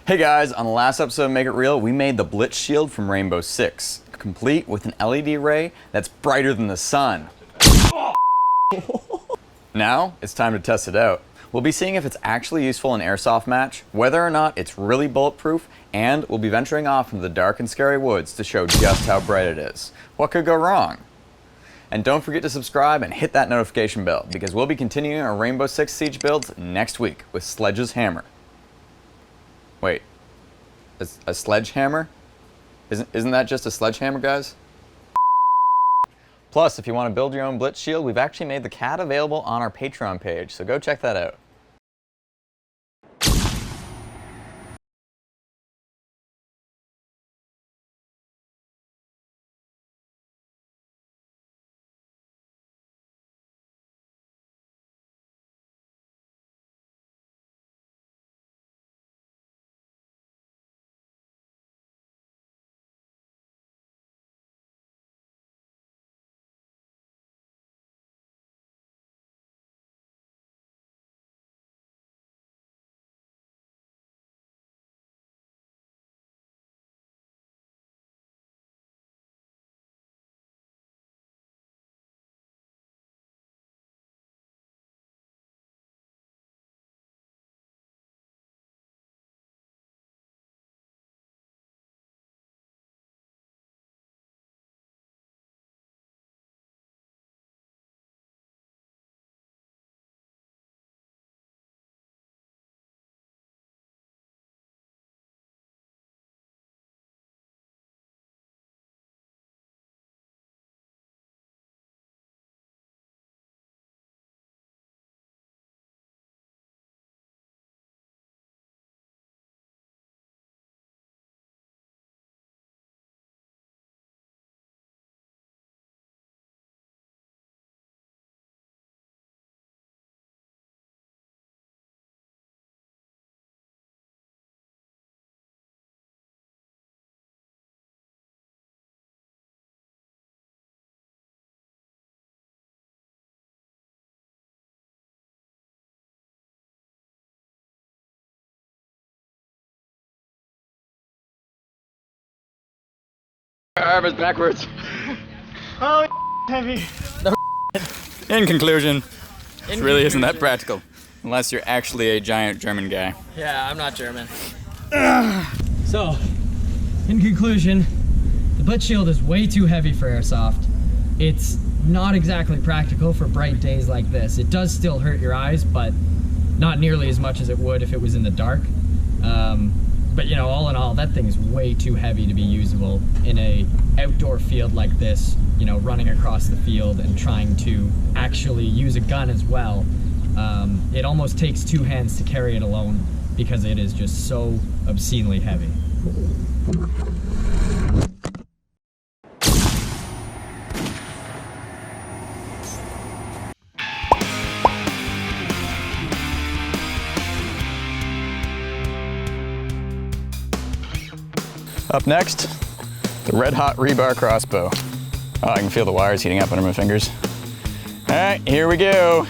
Hey guys, on the last episode of Make It Real, we made the Blitz shield from Rainbow Six, complete with an LED ray that's brighter than the sun. Now, it's time to test it out. We'll be seeing if it's actually useful in airsoft match, whether or not it's really bulletproof, and we'll be venturing off into the dark and scary woods to show just how bright it is. What could go wrong? And don't forget to subscribe and hit that notification bell, because we'll be continuing our Rainbow Six Siege builds next week with Sledge's hammer. Wait, a sledgehammer? Isn't that just a sledgehammer, guys? Plus, if you want to build your own Blitz shield, we've actually made the CAD available on our Patreon page, so go check that out. Arms backwards. Oh, heavy. In conclusion, it really isn't that practical, unless you're actually a giant German guy. Yeah, I'm not German. So, in conclusion, the Blitz shield is way too heavy for airsoft. It's not exactly practical for bright days like this. It does still hurt your eyes, but not nearly as much as it would if it was in the dark. But you know, all in all, that thing is way too heavy to be usable in a outdoor field like this, you know, running across the field and trying to actually use a gun as well. It almost takes two hands to carry it alone because it is just so obscenely heavy. Up next, the red hot rebar crossbow. Oh, I can feel the wires heating up under my fingers. All right, here we go.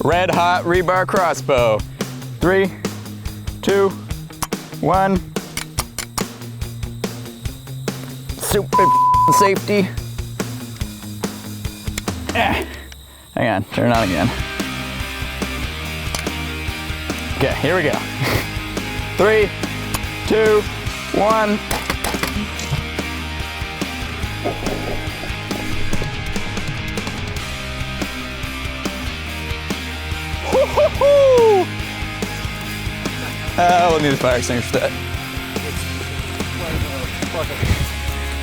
Red hot rebar crossbow. 3, 2, 1. Super safety. Hang on, turn it on again. Okay, here we go. 3, 2, 1. Woo-hoo-hoo! We'll need a fire extinguisher for that.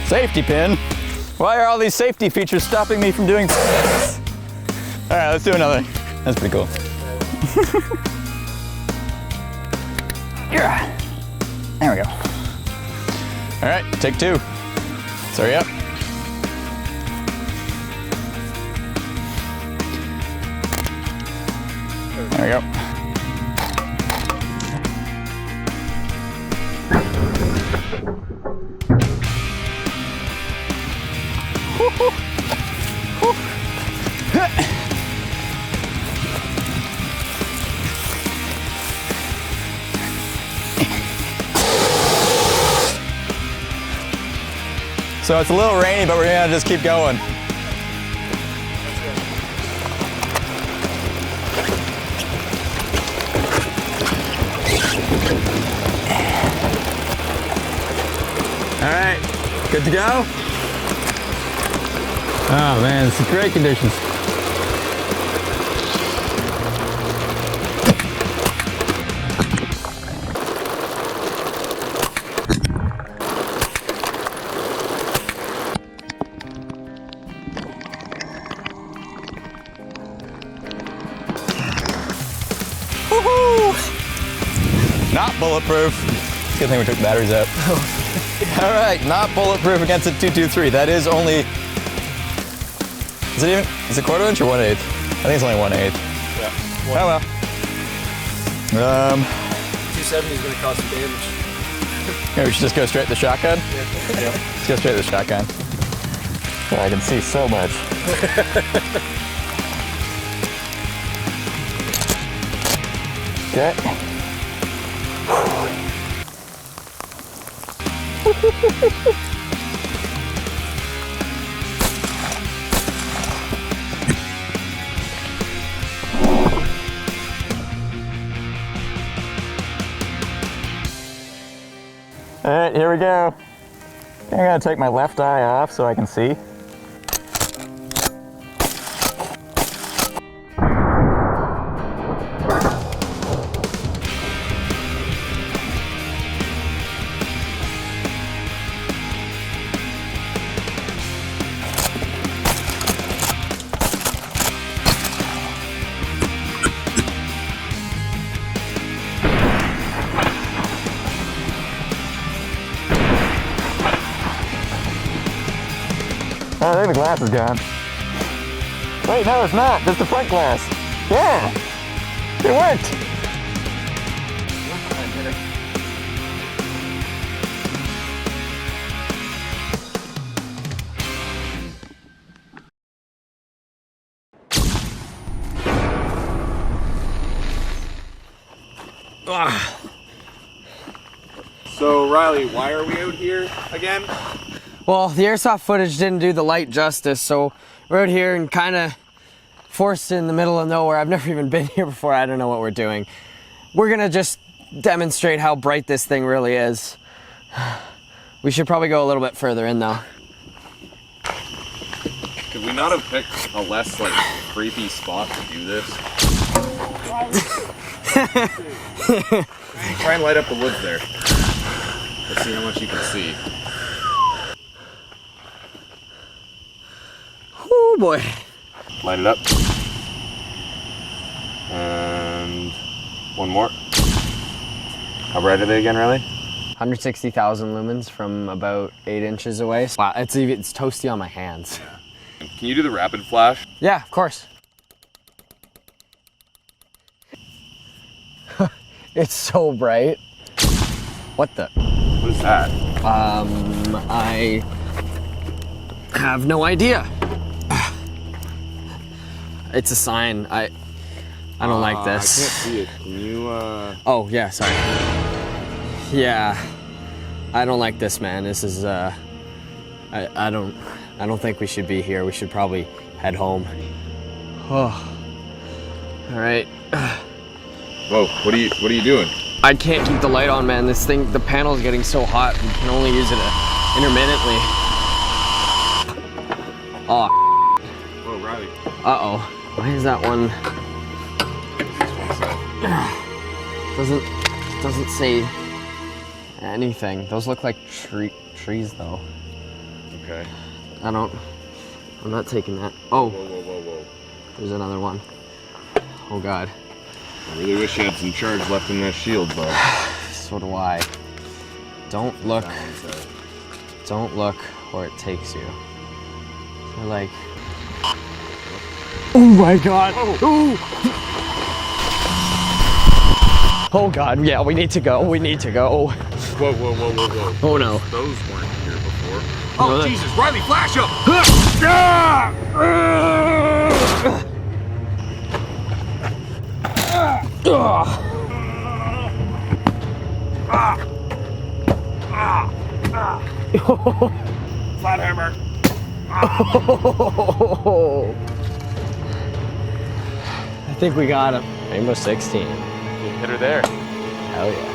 Safety pin? Why are all these safety features stopping me from doing this? All right, let's do another. That's pretty cool. Yeah. There we go. All right, take 2. Let's hurry up. There we go. So it's a little rainy, but we're gonna just keep going. All right, good to go? Oh man, it's great conditions. Not bulletproof. Good thing we took the batteries out. All right, not bulletproof against a 223. That is only, is it quarter inch or 1/8? I think it's only 1/8. Yeah. Oh well. 270 is going to cause some damage. Maybe we should just go straight to the shotgun? Yeah. Let's go straight to the shotgun. Oh, I can see so much. Okay. All right, here we go. I'm gonna take my left eye off so I can see. Oh, I think the glass is gone. Wait, no, it's not. That's the front glass. Yeah, it worked. So Riley, why are we out here again? Well, the airsoft footage didn't do the light justice, so we're out here and kind of forced in the middle of nowhere. I've never even been here before. I don't know what we're doing. We're gonna just demonstrate how bright this thing really is. We should probably go a little bit further in though. Could we not have picked a less like creepy spot to do this? Try and light up the woods there. Let's see how much you can see. Oh boy. Light it up. And one more. How bright are they again, Riley? 160,000 lumens from about 8 inches away. Wow, it's toasty on my hands. Can you do the rapid flash? Yeah, of course. It's so bright. What the? What is that? I have no idea. It's a sign. I don't like this. I can't see it. Can you, Oh, yeah, sorry. Yeah. I don't like this, man. This is, I don't think we should be here. We should probably head home. Oh. All right. Whoa, what are you doing? I can't keep the light on, man. This thing, the panel's getting so hot. We can only use it intermittently. Oh. Whoa, Riley. Uh-oh. Why is that one? Doesn't say anything. Those look like trees though. Okay. I'm not taking that. Oh, Whoa. there's another one. Oh God. I really wish you had some charge left in that shield, bud. So do I. Don't look where it takes you. You're like, oh my God. Ooh. Oh God, yeah, we need to go. We need to go. Whoa. Oh no. Those weren't here before. Oh, Jesus, Riley, flash up! Flat hammer. Oh. I think we got him. Rainbow 16. You hit her there. Hell yeah.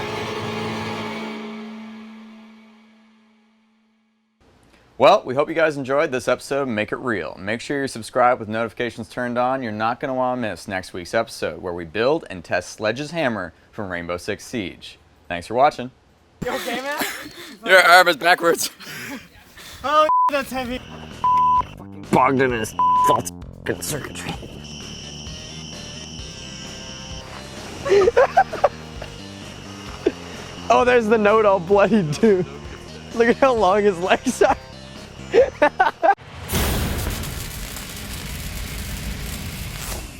Well, we hope you guys enjoyed this episode of Make It Real. Make sure you're subscribed with notifications turned on. You're not going to want to miss next week's episode where we build and test Sledge's hammer from Rainbow Six Siege. Thanks for watching. You okay, man? Your arm is backwards. Oh, that's heavy. Bogged in his faulty circuitry. Oh, there's the note all bloody, dude. Look at how long his legs are.